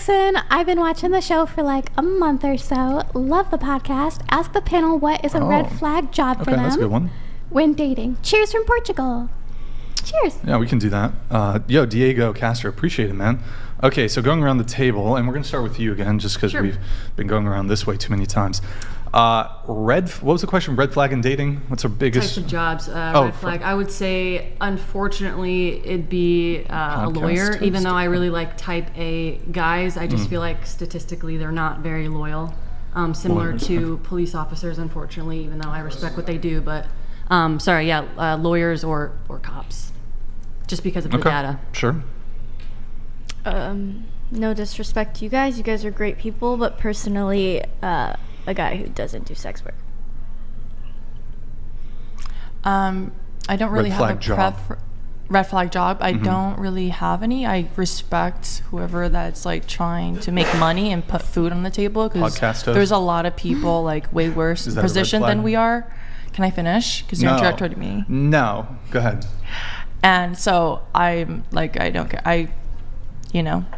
Listen, I've been watching the show for like a month or so. Love the podcast. Ask the panel what is a red flag job for them. That's a good one. When dating. Cheers from Portugal. Cheers. Yeah, we can do that. Yo, Diego Castro, appreciate it, man. Okay, so going around the table, and we're going to start with you again, just because we've been going around this way too many times. What was the question? Red flag in dating? What's our biggest? Types of jobs. Red flag. I would say, unfortunately, it'd be a lawyer. Even though I really like type A guys, I just feel like statistically they're not very loyal. Similar 100%. To police officers, unfortunately, even though I respect what they do. But lawyers or cops, just because of the data. Sure. No disrespect to you guys. You guys are great people, but personally, a guy who doesn't do sex work. I don't really have a red flag job. I don't really have any. I respect whoever that's like trying to make money and put food on the table, because there's a lot of people like way worse position than we are. Can I finish? Because you're interrupting me. No, go ahead. And so I'm like, I don't care. I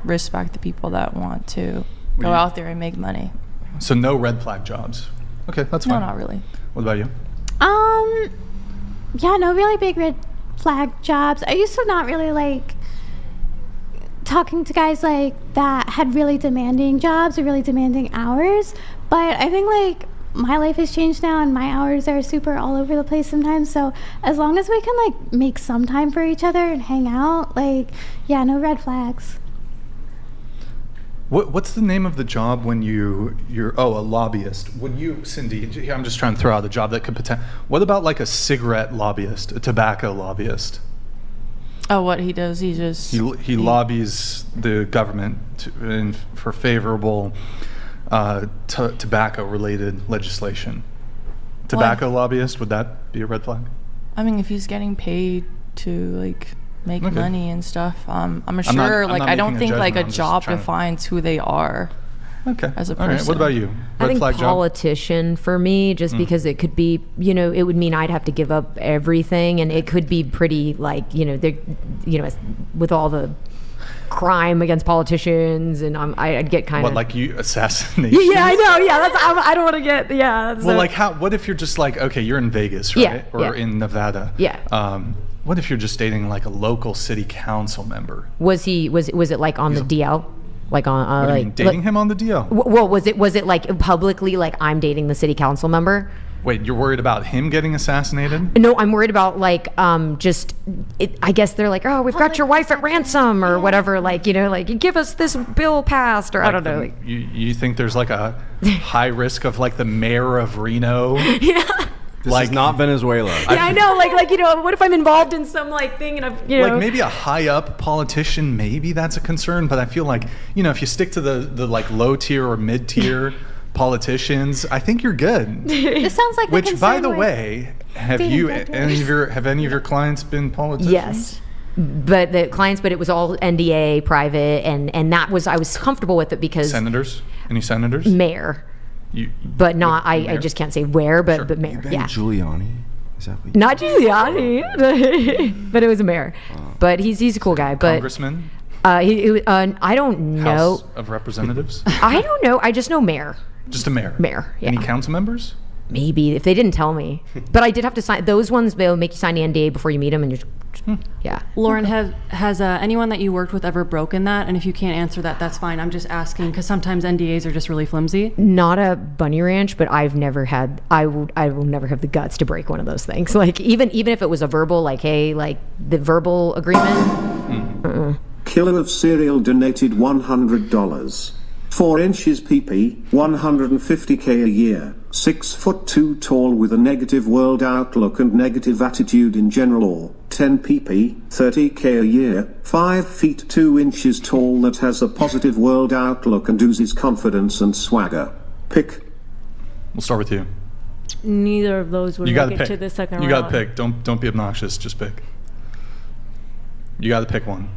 respect the people that want to go out there and make money. So no red flag jobs. Okay, that's fine. No, not really. What about you? Yeah, no really big red flag jobs. I used to not really like talking to guys like that had really demanding jobs or really demanding hours. But I think like my life has changed now and my hours are super all over the place sometimes. So as long as we can like make some time for each other and hang out, like, yeah, no red flags. What's the name of the job when you're a lobbyist? When you, Cindy, I'm just trying to throw out a job that could potentially, what about like a cigarette lobbyist, a tobacco lobbyist? Oh, what he does, he lobbies the government for favorable tobacco-related legislation. Tobacco lobbyist, would that be a red flag? I mean, if he's getting paid to like make money and stuff, I'm sure. I don't think like a job defines who they are. Okay. As a person. All right. What about you? I think politician for me, just because it could be, it would mean I'd have to give up everything, and it could be pretty like, with all the crime against politicians, and I'd get kind of like you assassination. Yeah, I know. Yeah, I don't want to get. Yeah. Well, like what if you're just like, okay, you're in Vegas, right, or in Nevada? Yeah. What if you're just dating like a local city council member? Was it like on the DL? Like on what do you mean, dating him on the DL? Well, was it like publicly like I'm dating the city council member? Wait, you're worried about him getting assassinated? No, I'm worried about like I guess they're like, oh, we've got your wife at ransom or whatever, like give us this bill passed, or I don't know. You think there's like a high risk of like the mayor of Reno? Yeah. This is not Venezuela. Yeah, I know. Like what if I'm involved in some like thing and I've like maybe a high up politician, maybe that's a concern. But I feel like if you stick to the like low tier or mid tier politicians, I think you're good. This sounds like which, by the way, have any of your clients been politicians? Yes. But it was all NDA private, and that was I was comfortable with it because senators. Any senators? Mayor. But not I just can't say where, but but mayor. Yeah. Giuliani. Is that what not Giuliani, but it was a mayor. But he's a cool guy. But congressman. I don't know. House of Representatives. I don't know. I just know mayor. Just a mayor. Mayor. Yeah. Any council members? Maybe if they didn't tell me, but I did have to sign those ones. They'll make you sign the NDA before you meet them, and yeah. Lauren, has anyone that you worked with ever broken that? And if you can't answer that, that's fine. I'm just asking because sometimes NDAs are just really flimsy. Not a bunny ranch, but I've never had. I will never have the guts to break one of those things. Like even if it was a verbal, like hey, like the verbal agreement. Killer of cereal donated $100. 4 inches PP, 150K a year, 6'2" tall with a negative world outlook and negative attitude in general, or 10 PP, 30K a year, 5 feet 2 inches tall that has a positive world outlook and oozes confidence and swagger. Pick. We'll start with you. Neither of those would make it to the second round. You gotta pick. Don't be obnoxious. Just pick. You gotta pick one.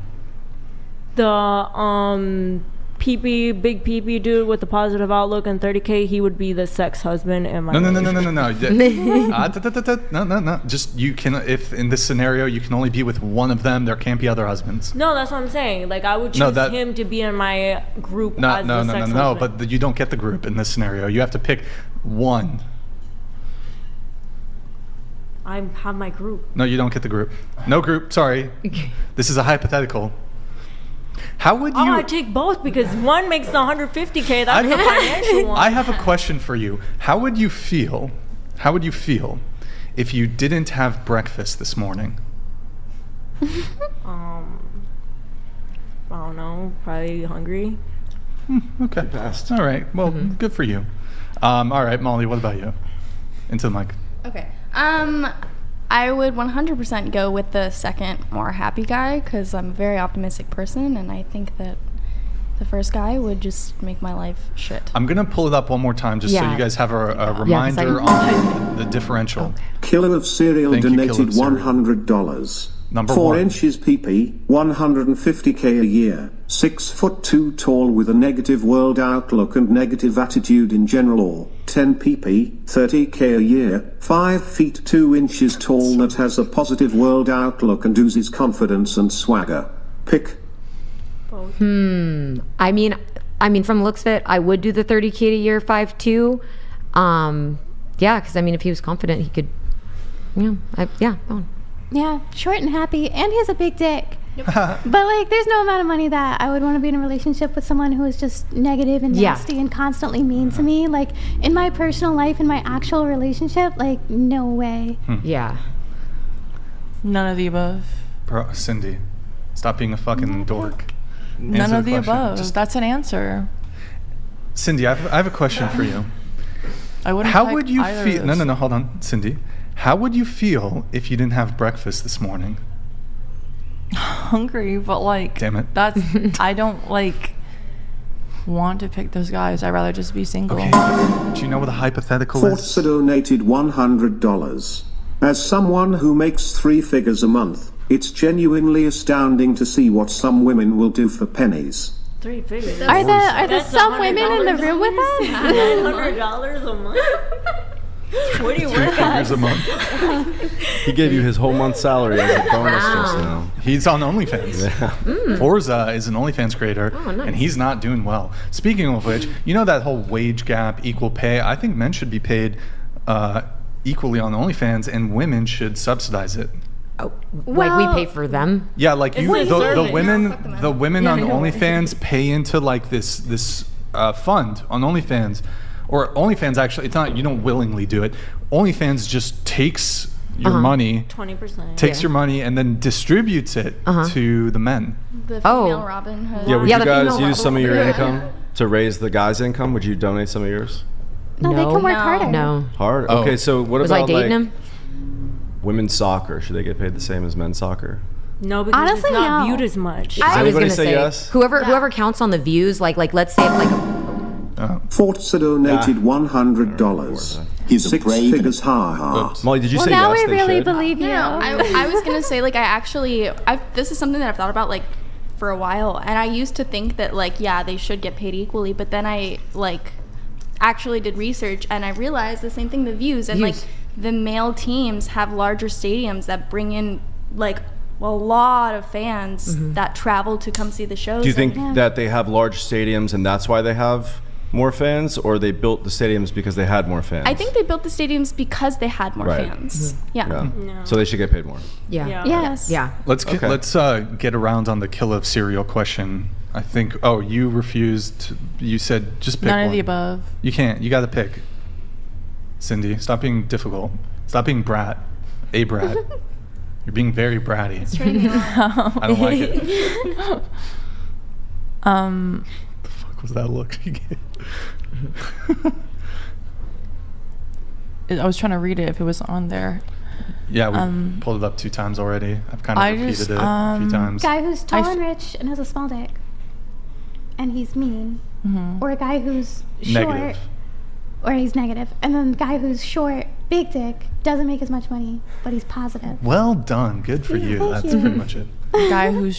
The big pee dude with a positive outlook and 30K, he would be the sex husband in my No. No. Just you can, if in this scenario you can only be with one of them, there can't be other husbands. No, that's what I'm saying. Like I would choose him to be in my group as the sex husband. No, but you don't get the group in this scenario. You have to pick one. I have my group. No, you don't get the group. No group, sorry. This is a hypothetical. How would you... I take both because one makes the 150K. That's the financial one. I have a question for you. How would you feel if you didn't have breakfast this morning? I don't know. Probably hungry. Okay. All right. Well, good for you. All right, Molly, what about you? Into the mic. Okay. I would 100% go with the second, more happy guy because I'm a very optimistic person, and I think that the first guy would just make my life shit. I'm going to pull it up one more time just so you guys have a reminder on the differential. Killer of Cereal donated $100. Number 4 one. inches PP, 150K a year, 6'2" tall with a negative world outlook and negative attitude in general, or 10 PP, 30K a year, 5 feet 2 inches tall that has a positive world outlook and oozes confidence and swagger. Pick. I mean, from looks fit, I would do the 30K a year, 5'2". Yeah, because I mean, if he was confident, he could. That one. Yeah, short and happy, and he has a big dick. But like, there's no amount of money that I would want to be in a relationship with someone who is just negative and nasty and constantly mean to me. Like in my personal life, in my actual relationship, like no way. Yeah. None of the above. Bro, Cindy, stop being a fucking dork. None of the above. That's an answer. Cindy, I have a question for you. I wouldn't. How would you feel? No, hold on, Cindy. How would you feel if you didn't have breakfast this morning? Hungry, but like, damn it. That's I don't like want to pick those guys. I'd rather just be single. Okay. Do you know what a hypothetical is? Forza donated $100. As someone who makes 3 figures a month, it's genuinely astounding to see what some women will do for pennies. 3 figures. Are there some women in the room with us? $900 a month. What do you work at? $3 a month. He gave you his whole month's salary as a bonus just now. He's on OnlyFans. Forza is an OnlyFans creator, and he's not doing well. Speaking of which, you know that whole wage gap, equal pay? I think men should be paid equally on OnlyFans, and women should subsidize it. Oh, like we pay for them? Yeah, like the women on OnlyFans pay into like this fund on OnlyFans. Or OnlyFans actually, it's not, you don't willingly do it. OnlyFans just takes your money, 20%, takes your money and then distributes it to the men. The female Robin Hood. Yeah, would you guys use some of your income to raise the guy's income? Would you donate some of yours? No, they can work harder. No. Hard? Okay, so what Was about I dating him? Women's soccer? Should they get paid the same as men's soccer? No, because honestly, it's not no. viewed as much. I was Anybody gonna say yes? Whoever counts on the views, like let's say if like Forza donated $100. He's a 6 brave figures ha. Molly, did you say now yes? we really believe you. No, I was gonna say like this is something that I've thought about like for a while, and I used to think that like they should get paid equally, but then I like actually did research and I realized the same thing, the views and like the male teams have larger stadiums that bring in like a lot of fans that travel to come see the shows. Do you think that they have large stadiums and that's why they have more fans, or they built the stadiums because they had more fans? I think they built the stadiums because they had more fans. Yeah. No. So they should get paid more. Yes. Let's get around on the kill of cereal question. I think. Oh, you refused. You said just pick None one. of the above. You can't. You got to pick. Cindy, stop being difficult. Stop being brat. A brat. You're being very bratty. I don't like it. The fuck was that look you gave? I was trying to read it if it was on there. Yeah, we pulled it up 2 times already. I've kind of repeated it a few times. Guy who's tall and rich and has a small dick, and he's mean, or a guy who's short, or he's negative, and then the guy who's short, big dick, doesn't make as much money, but he's positive. Well done, good for you. That's pretty much it. Guy who's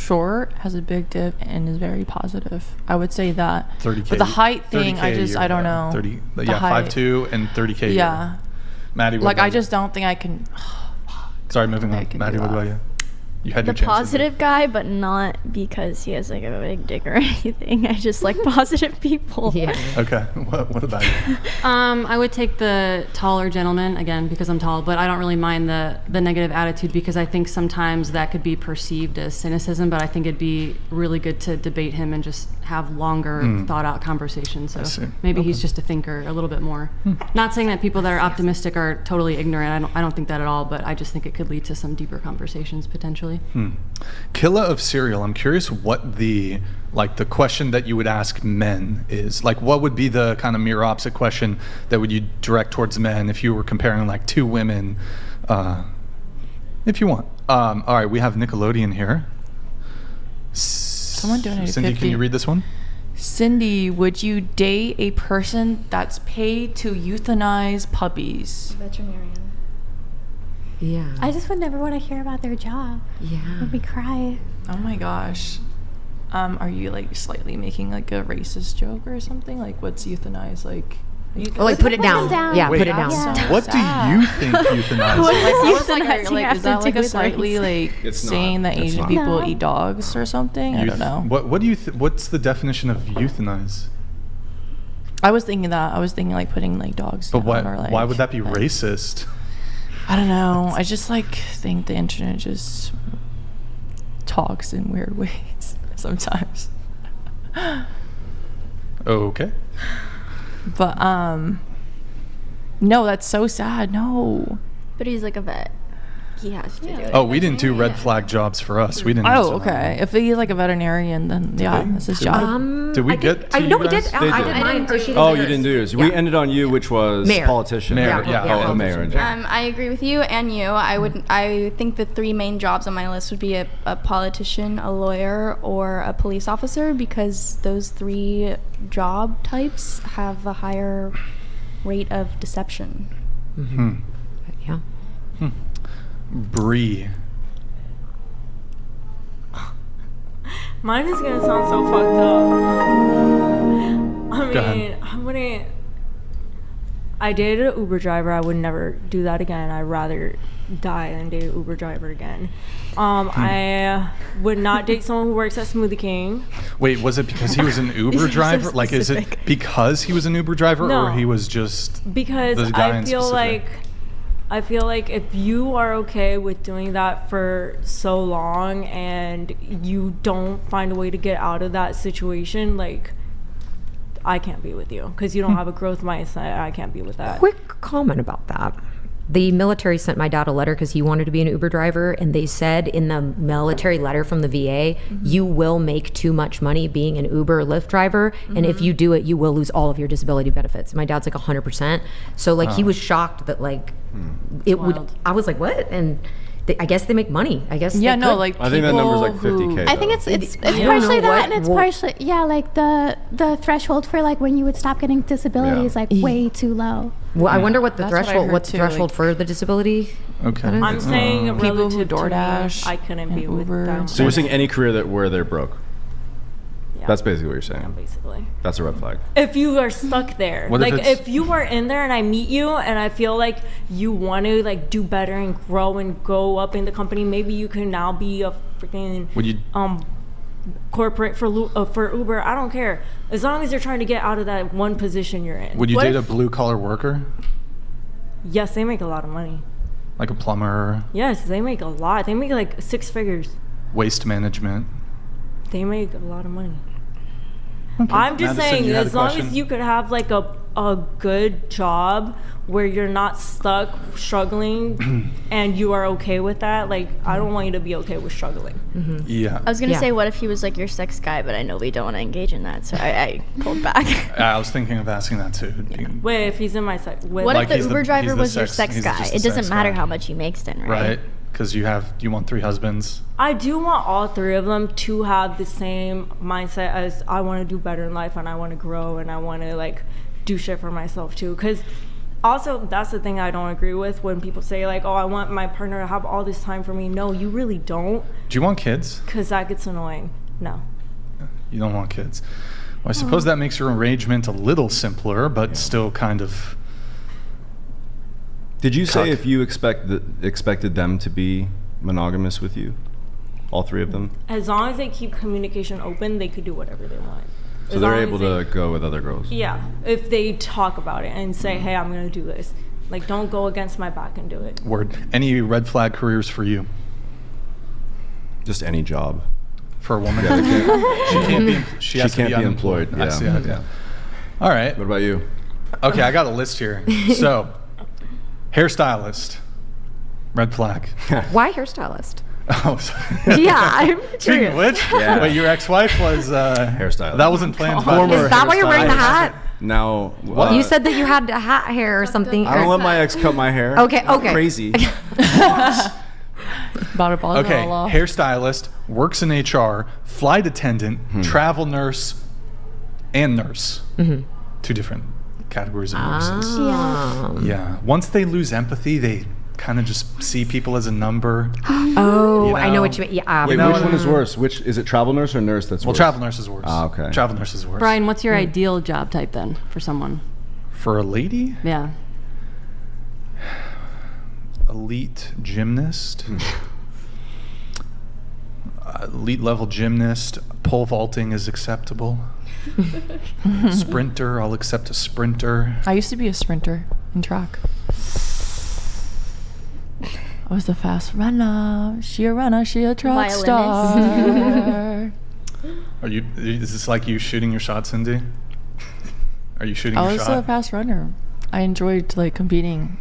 short, has a big dip, and is very positive. I would say that. 30K. But the height thing, I don't know. 30. Yeah, 5'2" and 30K. Yeah. Maddie, what like about I just don't think I can. Sorry, moving on. Maddie, what about you? You had your The chances. positive guy, but not because he has like a big dick or anything. I just like positive people. Yeah. Okay. What about you? I would take the taller gentleman again because I'm tall, but I don't really mind the negative attitude because I think sometimes that could be perceived as cynicism, but I think it'd be really good to debate him and just have longer thought out conversations. So maybe he's just a thinker a little bit more. Not saying that people that are optimistic are totally ignorant. I don't think that at all, but I just think it could lead to some deeper conversations potentially. Killer of cereal. I'm curious what the question that you would ask men is. Like, what would be the kind of mirror opposite question that would you direct towards men if you were comparing like two women, if you want. All right, we have Nickelodeon here. Someone donated Cindy, 50. can you read this one? Cindy, would you date a person that's paid to euthanize puppies? Veterinarian. Yeah. I just would never want to hear about their job. Yeah. Make me cry. Oh my gosh. Are you like slightly making like a racist joke or something? Like, what's euthanize? Like, put it down. Yeah, Wait, put it down. Yeah. What do you think euthanize is? Is that like a slightly like saying that Asian people eat dogs or something? I don't know. What do you? What's the definition of euthanize? I was thinking that. I was thinking like putting like dogs. But down or, like, why would that be racist? I don't know. I just like think the internet just talks in weird ways sometimes. Okay. But no, that's so sad. No. But he's like a vet. He has to do it. Oh, we didn't do red flag jobs for us. We didn't. Oh, okay. If he's like a veterinarian, then yeah, that's his job. Did we get to no, you we did. guys? I did mine. Oh, you didn't do yours. We ended on you, which was Mayor. politician. Mayor, Yeah. Oh, mayor. I agree with you and you. I think the three main jobs on my list would be a politician, a lawyer, or a police officer because those three job types have a higher rate of deception. Yeah. Bree. Mine is gonna sound so fucked up. I wouldn't. I dated an Uber driver. I would never do that again. I'd rather die than date an Uber driver again. I would not date someone who works at Smoothie King. Wait, was it because he was an Uber driver? Like, is it because he was an Uber driver, or he was just because this guy I feel like if you are okay with doing that for so long and you don't find a way to get out of that situation, like, I can't be with you because you don't have a growth mindset. I can't be with that. Quick comment about that. The military sent my dad a letter because he wanted to be an Uber driver, and they said in the military letter from the VA, you will make too much money being an Uber or Lyft driver, and if you do it, you will lose all of your disability benefits. My dad's like 100%. So like he was shocked that like it would. I was like, what? And I guess they make money. I guess. Yeah, no, could. like I think that number's like 50K. I think it's partially that, and it's partially like the threshold for like when you would stop getting disability is like way too low. Well, I wonder what the That's what I threshold. heard What's the too, throreshold like- for the disability? okay? I'm saying people who relative to me, DoorDash I couldn't be and with Uber. them. So you're saying any career where they're broke? Yeah. That's basically what you're saying. Basically. That's a red flag. If you are stuck there, What if like it's- if you are in there and I meet you and I feel like you want to like do better and grow and go up in the company, maybe you can now be a freaking Would you? corporate for Uber. I don't care as long as you're trying to get out of that one position you're in. Would you date a blue collar worker, Yes, they make a lot of money. like a plumber, Yes, they make a lot. They make like 6 figures. waste management? They make a lot of money. Okay. I'm just Madison, saying, you had as a long question? as you could have like a good job where you're not stuck struggling and you are okay with that, like I don't want you to be okay with struggling. Yeah. I was gonna Yeah. say, what if he was like your sex guy, but I know we don't want to engage in that, so I pulled back. I was thinking of asking that too. Wait, if he's in my sex, What Like, if he's the the- Uber driver he's the was your sex- sex he's guy? just It the doesn't sex matter guy. how much he makes then, right? Right? Because you want 3 husbands. I do want all 3 of them to have the same mindset as I want to do better in life and I want to grow and I want to like do shit for myself too. Because Also, that's the thing I don't agree with when people say, like, oh, I want my partner to have all this time for me. No, you really don't. Do you want kids? Because that gets annoying. No. You don't want kids. Well, I suppose that makes your arrangement a little simpler, but still kind of... Did you say if you expected them to be monogamous with you? All three of them? As long as they keep communication open, they could do whatever they want. So they're able to go with other girls? Yeah, if they talk about it and say, hey, I'm going to do this. Like, don't go against my back and do it. Word. Any red flag careers for you? Just any job. For a woman? She can't be unemployed. Yeah. I see. Yeah. All right. What about you? Okay, I got a list here. So, hairstylist. Red flag. Why hairstylist? Oh, yeah, I'm curious. Which? Yeah. Wait, your ex-wife was hairstylist. That wasn't planned. Is that why you're wearing the hat? Now, you said that you had a hat hair or something. I don't let my ex cut my hair. Okay. Crazy. Hairstylist, works in HR, flight attendant, travel nurse, and nurse. Mm-hmm. 2 different categories of nurses. Yeah. Once they lose empathy, they kind of just see people as a number. I know what you mean. Yeah. Wait, which one is worse? Is it travel nurse or nurse that's worse? Well, travel nurse is worse. Okay. Travel nurse is worse. Brian, what's your ideal job type then for someone? For a lady? Yeah. Elite gymnast. Elite level gymnast. Pole vaulting is acceptable. Sprinter, I'll accept a sprinter. I used to be a sprinter in track. I was a fast runner. She a runner, she a track star. Is this like you shooting your shot, Cindy? Are you shooting your shot? I was a fast runner. I enjoyed like competing.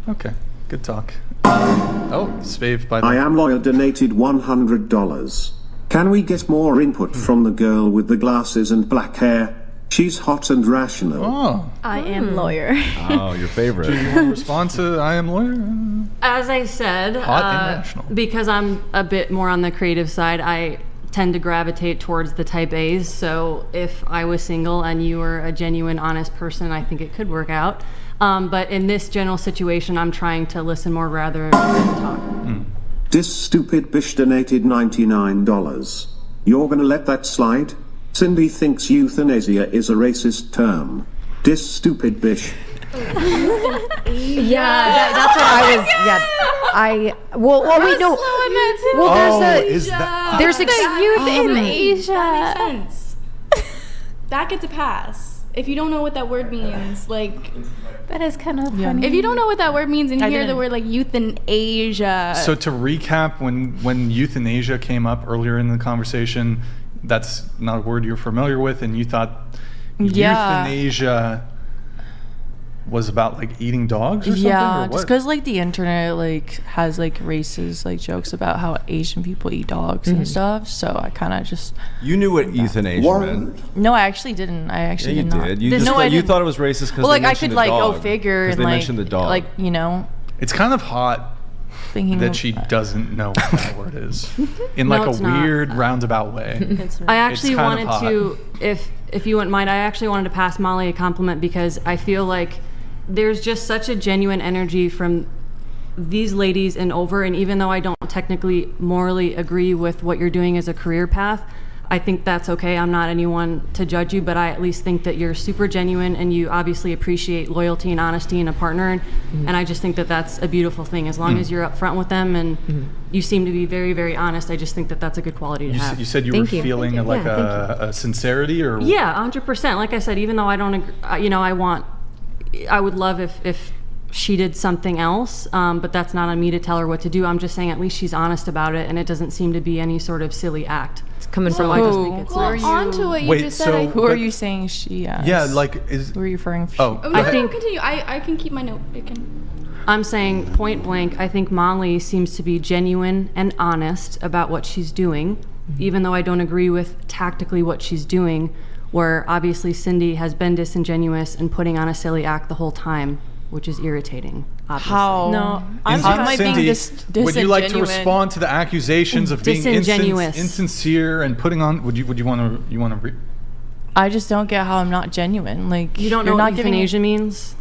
Okay, good talk. Spave by the... I am loyal donated $100. Can we get more input from the girl with the glasses and black hair? She's hot and rational. Oh. I am lawyer. Oh, your favorite. Do you want to respond to I am lawyer? As I said, hot and rational. Because I'm a bit more on the creative side, I tend to gravitate towards the type A's. So if I was single and you were a genuine, honest person, I think it could work out. But in this general situation, I'm trying to listen more rather than talk. This stupid bitch donated $99. You're gonna let that slide? Cindy thinks euthanasia is a racist term. This stupid bitch. That's what I was. Wait, no. There's euthanasia. That makes sense. That gets a pass. If you don't know what that word means, like... That is kind of funny. If you don't know what that word means and you hear the word like euthanasia... So to recap, when euthanasia came up earlier in the conversation, that's not a word you're familiar with, and you thought euthanasia was about like eating dogs or something? Yeah, or just because like the internet like has like racist like jokes about how Asian people eat dogs and stuff. So I kind of just... You knew what euthanasia meant. No, I actually didn't. I actually did not. You thought it was racist because like I could like go figure and they like mentioned the dog. Like, you know. It's kind of hot thinking that she doesn't know what that word is in like a weird roundabout way. I actually wanted to, if you wouldn't mind, I actually wanted to pass Molly a compliment because I feel like there's just such a genuine energy from these ladies and even though I don't technically morally agree with what you're doing as a career path, I think that's okay. I'm not anyone to judge you, but I at least think that you're super genuine and you obviously appreciate loyalty and honesty in a partner. And I just think that that's a beautiful thing. As long as you're upfront with them and you seem to be very, very honest, I just think that that's a good quality to have. You said you were feeling like a sincerity or? Yeah, 100%. Like I said, even though I don't agree, I would love if she did something else, but that's not on me to tell her what to do. I'm just saying at least she's honest about it and it doesn't seem to be any sort of silly act. It's coming from I just think it's on to what you just said. Who are you saying she asked? Yeah, like who are you referring to? I think continue. I can keep my note. I'm saying point blank, I think Molly seems to be genuine and honest about what she's doing, even though I don't agree with tactically what she's doing, where obviously Cindy has been disingenuous and putting on a silly act the whole time, which is irritating, obviously. How? No, how am I being disingenuous? Would you like to respond to the accusations of being insincere and putting on? I just don't get how I'm not genuine. Like, you don't know what euthanasia means?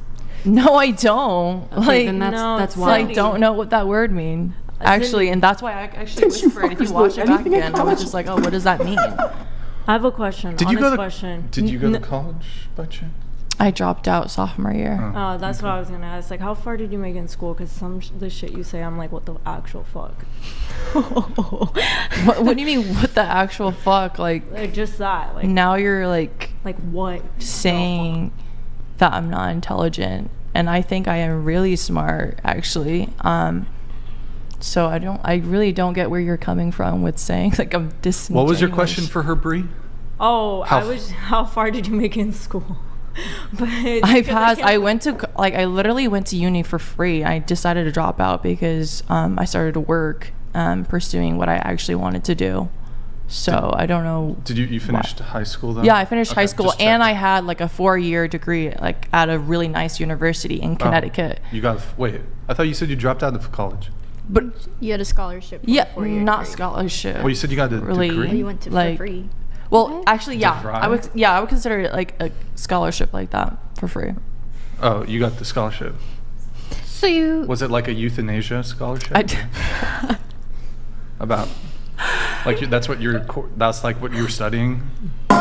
No, I don't. Okay, like, then that's why. I don't know what that word means. Actually, and that's why I actually whispered. If you watch it back again, I was just like, oh, what does that mean? I have a question. Did you go to college by chance? I dropped out sophomore year. Oh, that's what I was gonna ask. Like, how far did you make it in school? Because the shit you say, I'm like, what the actual fuck? What do you mean, what the actual fuck? Like just that. Like, now you're like what? Saying that I'm not intelligent, and I think I am really smart, actually. So I really don't get where you're coming from with saying like I'm disingenuous. What was your question for her, Bree? Oh, how far did you make it in school? But I literally went to uni for free. I decided to drop out because I started to work pursuing what I actually wanted to do. So I don't know. Did you finished high school though? Yeah, I finished high school, and I had like a 4-year degree like at a really nice university in Connecticut. Wait, I thought you said you dropped out of college. But you had a scholarship. Yeah, not scholarship. Well, you said you got a degree. Oh, you went to for free. Well, actually, yeah, I would consider it like a scholarship like that for free. Oh, you got the scholarship. So was it like a euthanasia scholarship? About like that's like what you were studying.